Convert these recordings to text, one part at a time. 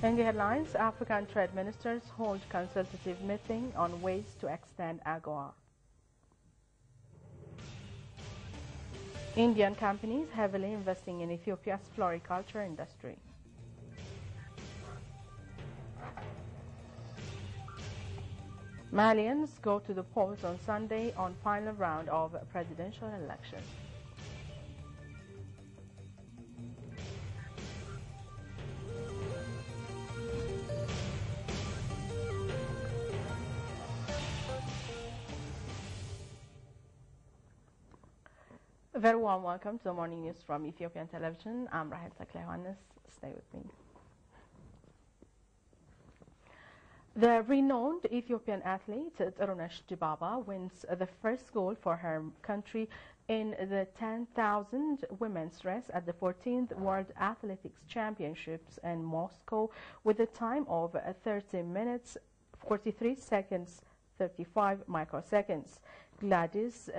In the headlines, African trade ministers hold consultative meeting on ways to extend AGOA. Indian companies heavily investing in Ethiopia's floriculture industry. Malians go to the polls on Sunday on final round of presidential election. Very warm welcome to the morning news from Ethiopian television. I'm Rahel Taklehonis. Stay with me. The renowned Ethiopian athlete Tirunesh Dibaba wins the first gold for her country in the 10,000 women's race at the 14th World Athletics Championships in Moscow with a time of 30 minutes, 43 seconds, 35 microseconds. Gladys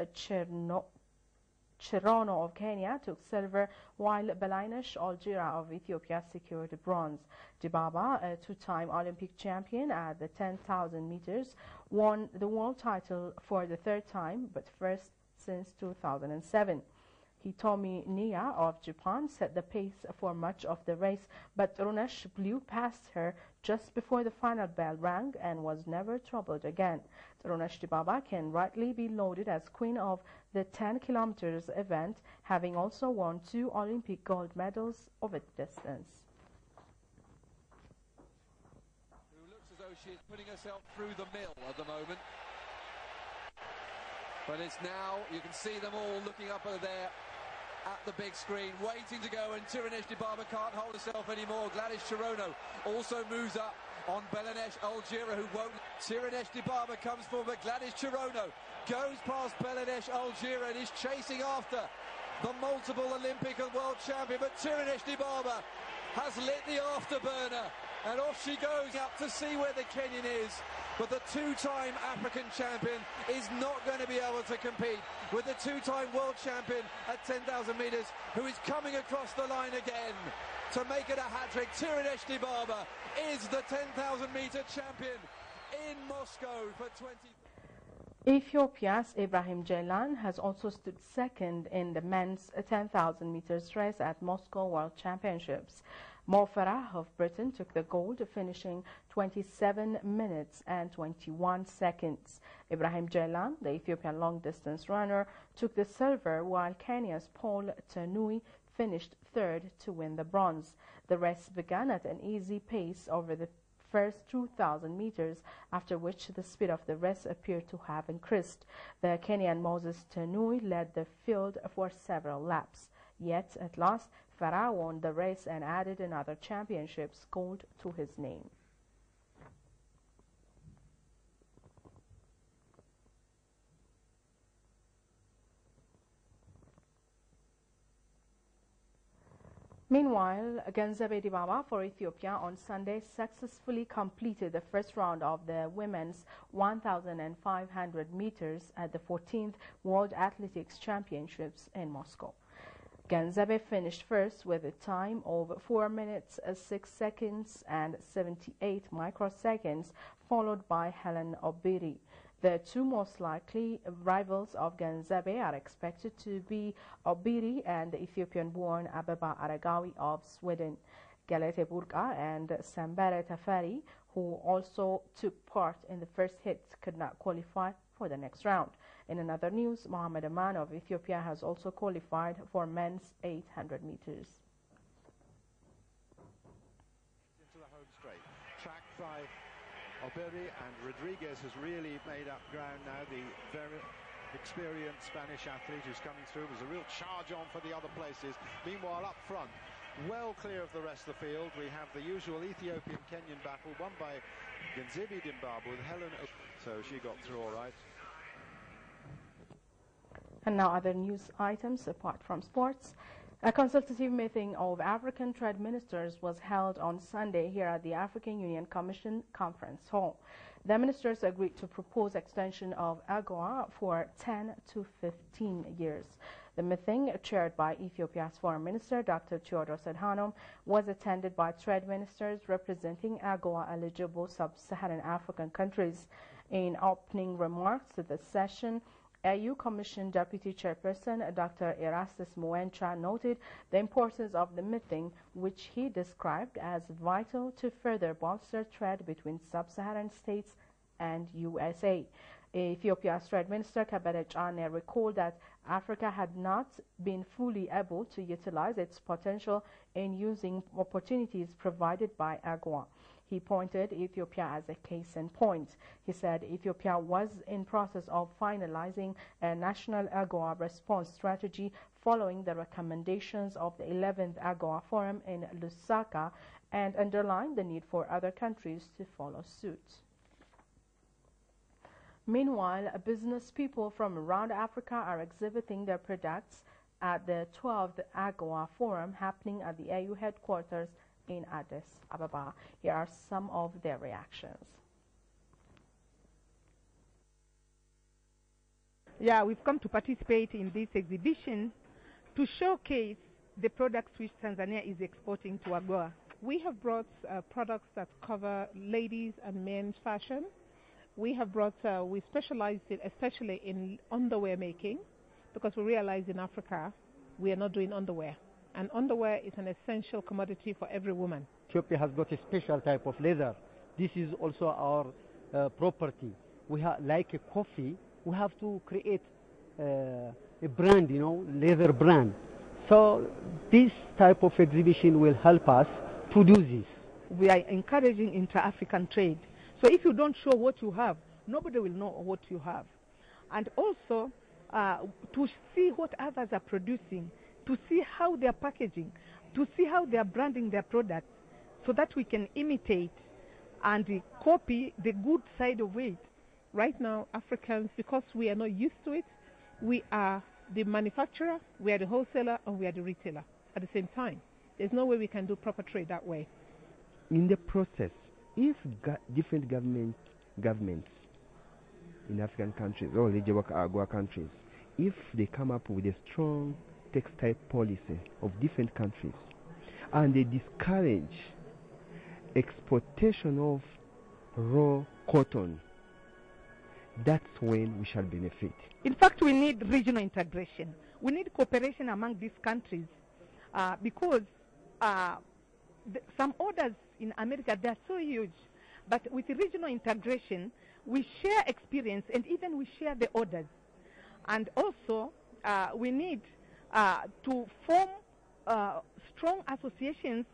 Cherono of Kenya took silver, while Belaynesh Olgira of Ethiopia secured bronze. Dibaba, a two-time Olympic champion at the 10,000 meters, won the world title for the third time, but first since 2007. Hitomi Nia of Japan set the pace for much of the race, but Tirunesh blew past her just before the final bell rang and was never troubled again. Tirunesh Dibaba can rightly be lauded as queen of the 10 kilometers event, having also won 2 Olympic gold medals over the distance. Who looks as though she is putting herself through the mill at the moment. But it's now, you can see them all looking up over there at the big screen, waiting to go, and Tirunesh Dibaba can't hold herself anymore. Gladys Cherono also moves up on Belaynesh Olgira, who won't. Tirunesh Dibaba comes forward, but Gladys Cherono goes past Belaynesh Olgira and is chasing after the multiple Olympic and world champion. But Tirunesh Dibaba has lit the afterburner, and off she goes up to see where the Kenyan is. But the two-time African champion is not going to be able to compete with the two-time world champion at 10,000 meters, who is coming across the line again to make it a hat-trick. Tirunesh Dibaba is the 10,000 meter champion in Moscow for 20. Ethiopia's Ibrahim Ceylan has also stood second in the men's 10,000 meters race at Moscow World Championships. Mo Farah of Britain took the gold, finishing 27 minutes and 21 seconds. Ibrahim Ceylan, the Ethiopian long-distance runner, took the silver, while Kenya's Paul Tanui finished third to win the bronze. The race began at an easy pace over the first 2,000 meters, after which the speed of the race appeared to have increased. The Kenyan Moses Tanui led the field for several laps. Yet, at last, Farah won the race and added another championship's gold to his name. Meanwhile, Ganzebe Dibaba for Ethiopia on Sunday successfully completed the first round of the women's 1,500 meters at the 14th World Athletics Championships in Moscow. Ganzebe finished first with a time of 4 minutes, 6 seconds and 78 microseconds, followed by Helen Obiri. The two most likely rivals of Ganzebe are expected to be Obiri and the Ethiopian-born Abeba Aragawi of Sweden. Galete Burqa and Sambere Tafari, who also took part in the first hits, could not qualify for the next round. In another news, Mohamed Aman of Ethiopia has also qualified for men's 800 meters. Into the home straight, tracked by Obiri, and Rodriguez has really made up ground now. The very experienced Spanish athlete who's coming through. There's a real charge on for the other places. Meanwhile, up front, well clear of the rest of the field, we have the usual Ethiopian-Kenyan battle, won by Ganzebe Dibaba with Helen. So she got through all right. And now other news items apart from sports. A consultative meeting of African trade ministers was held on Sunday here at the African Union Commission Conference Hall. The ministers agreed to propose extension of AGOA for 10 to 15 years. The meeting, chaired by Ethiopia's Foreign Minister Dr. Tewodros Adhanom, was attended by trade ministers representing AGOA-eligible sub-Saharan African countries. In opening remarks to the session, AU Commission Deputy Chairperson Dr. Erastus Muencha noted the importance of the meeting, which he described as vital to further bolster trade between sub-Saharan states and USA. Ethiopia's Trade Minister Kebede Chane recalled that Africa had not been fully able to utilize its potential in using opportunities provided by AGOA. He pointed Ethiopia as a case in point. He said Ethiopia was in process of finalizing a national AGOA response strategy following the recommendations of the 11th AGOA Forum in Lusaka, and underlined the need for other countries to follow suit. Meanwhile, business people from around Africa are exhibiting their products at the 12th AGOA Forum happening at the AU headquarters in Addis Ababa. Here are some of their reactions. Yeah, we've come to participate in this exhibition to showcase the products which Tanzania is exporting to AGOA. We have brought products that cover ladies and men's fashion. We have brought, we specialize especially in underwear making, because we realize in Africa we are not doing underwear. And underwear is an essential commodity for every woman. Ethiopia has got a special type of leather. This is also our property. We have, like a coffee, we have to create a brand, leather brand. So this type of exhibition will help us produce this. We are encouraging inter-African trade. So if you don't show what you have, nobody will know what you have. And also to see what others are producing, to see how they are packaging, to see how they are branding their products, so that we can imitate and copy the good side of it. Right now, Africans, because we are not used to it, we are the manufacturer, we are the wholesaler, and we are the retailer at the same time. There's no way we can do proper trade that way. In the process, if different governments in African countries or eligible AGOA countries, if they come up with a strong textile policy of different countries and they discourage exportation of raw cotton, that's when we shall benefit. In fact, we need regional integration. We need cooperation among these countries because some orders in America, they are so huge. But with regional integration, we share experience and even we share the orders. And also, we need to form strong associations.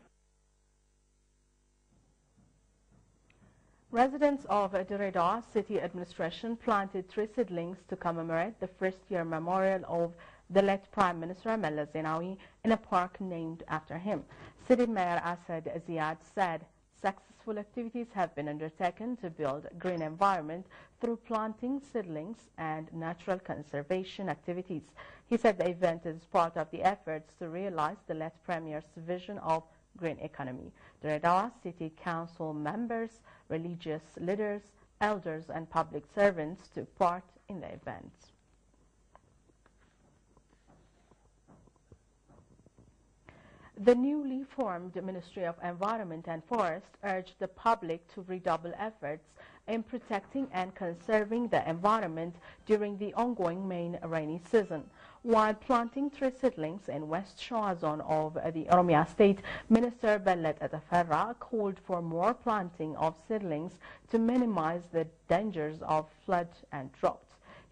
Residents of Dire City Administration planted 3 seedlings to commemorate the first-year memorial of the late Prime Minister Meles Zenawi in a park named after him. City Mayor Asad Ziad said successful activities have been undertaken to build a green environment through planting seedlings and natural conservation activities. He said the event is part of the efforts to realize the late Premier's vision of green economy. Dire City Council members, religious leaders, elders and public servants took part in the event. The newly formed Ministry of Environment and Forest urged the public to redouble efforts in protecting and conserving the environment during the ongoing main rainy season. While planting 3 seedlings in West Shoa zone of the Oromia State, Minister Bellet Ataferra called for more planting of seedlings to minimize the dangers of flood and drought.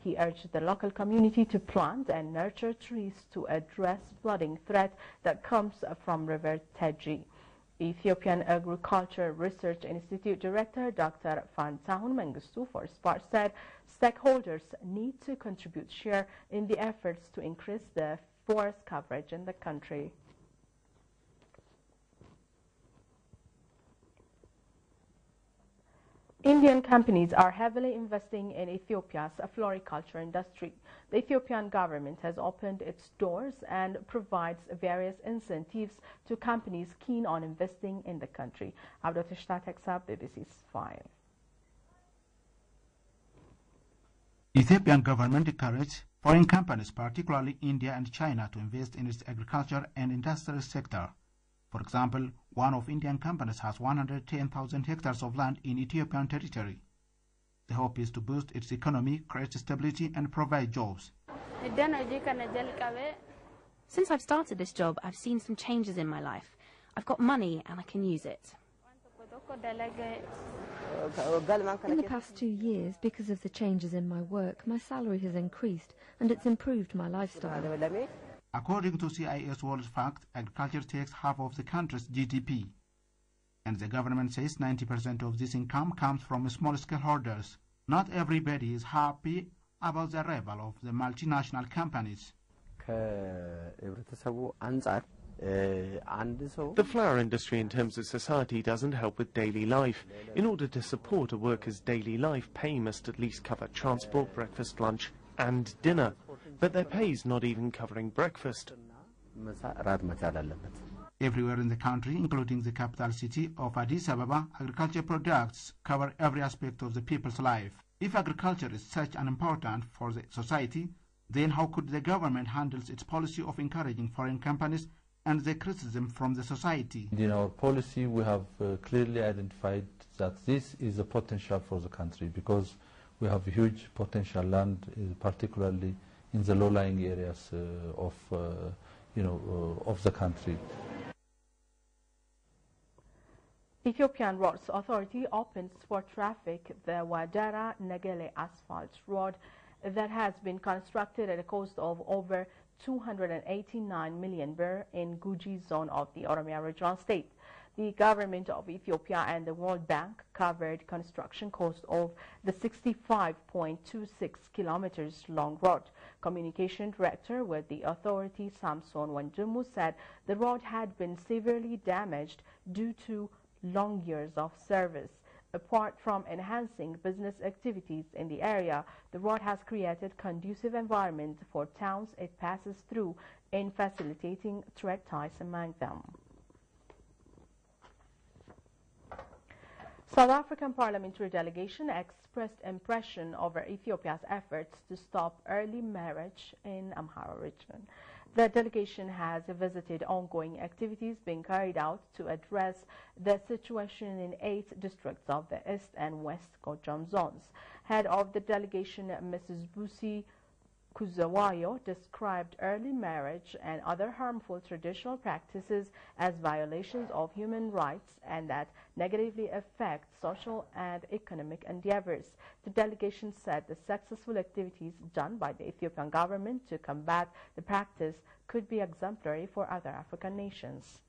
He urged the local community to plant and nurture trees to address flooding threat that comes from River Teji. Ethiopian Agriculture Research Institute Director Dr. Fantahun Mengistu for SPAR said stakeholders need to contribute share in the efforts to increase the forest coverage in the country. Indian companies are heavily investing in Ethiopia's floriculture industry. The Ethiopian government has opened its doors and provides various incentives to companies keen on investing in the country. Abdotishta Teksab, BBC's File. Ethiopian government encouraged foreign companies, particularly India and China, to invest in its agriculture and industrial sector. For example, one of Indian companies has 110,000 hectares of land in Ethiopian territory. The hope is to boost its economy, create stability, and provide jobs. Since I've started this job, I've seen some changes in my life. I've got money and I can use it. In the past 2 years, because of the changes in my work, my salary has increased and it's improved my lifestyle. According to CIS World Fact, agriculture takes half of the country's GDP. And the government says 90% of this income comes from small-scale holders. Not everybody is happy about the arrival of the multinational companies. The flower industry in terms of society doesn't help with daily life. In order to support a worker's daily life, pay must at least cover transport, breakfast, lunch and dinner. But their pay is not even covering breakfast. Everywhere in the country, including the capital city of Addis Ababa, agriculture products cover every aspect of the people's life. If agriculture is such an important for the society, then how could the government handle its policy of encouraging foreign companies and the criticism from the society? In our policy, we have clearly identified that this is a potential for the country because we have huge potential land, particularly in the low-lying areas of the country. Ethiopian Roads Authority opens for traffic the Wadara-Negele asphalt road that has been constructed at a cost of over 289 million birr in Guji zone of the Oromia regional state. The government of Ethiopia and the World Bank covered construction cost of the 65.26 kilometers long road. Communication director with the authority, Samson Wanjumu, said the road had been severely damaged due to long years of service. Apart from enhancing business activities in the area, the road has created conducive environment for towns it passes through in facilitating trade ties among them. South African parliamentary delegation expressed impression over Ethiopia's efforts to stop early marriage in Amhara region. The delegation has visited ongoing activities being carried out to address the situation in 8 districts of the East and West Gojam zones. Head of the delegation, Mrs. Busi Kuzawayo, described early marriage and other harmful traditional practices as violations of human rights and that negatively affect social and economic endeavors. The delegation said the successful activities done by the Ethiopian government to combat the practice could be exemplary for other African nations.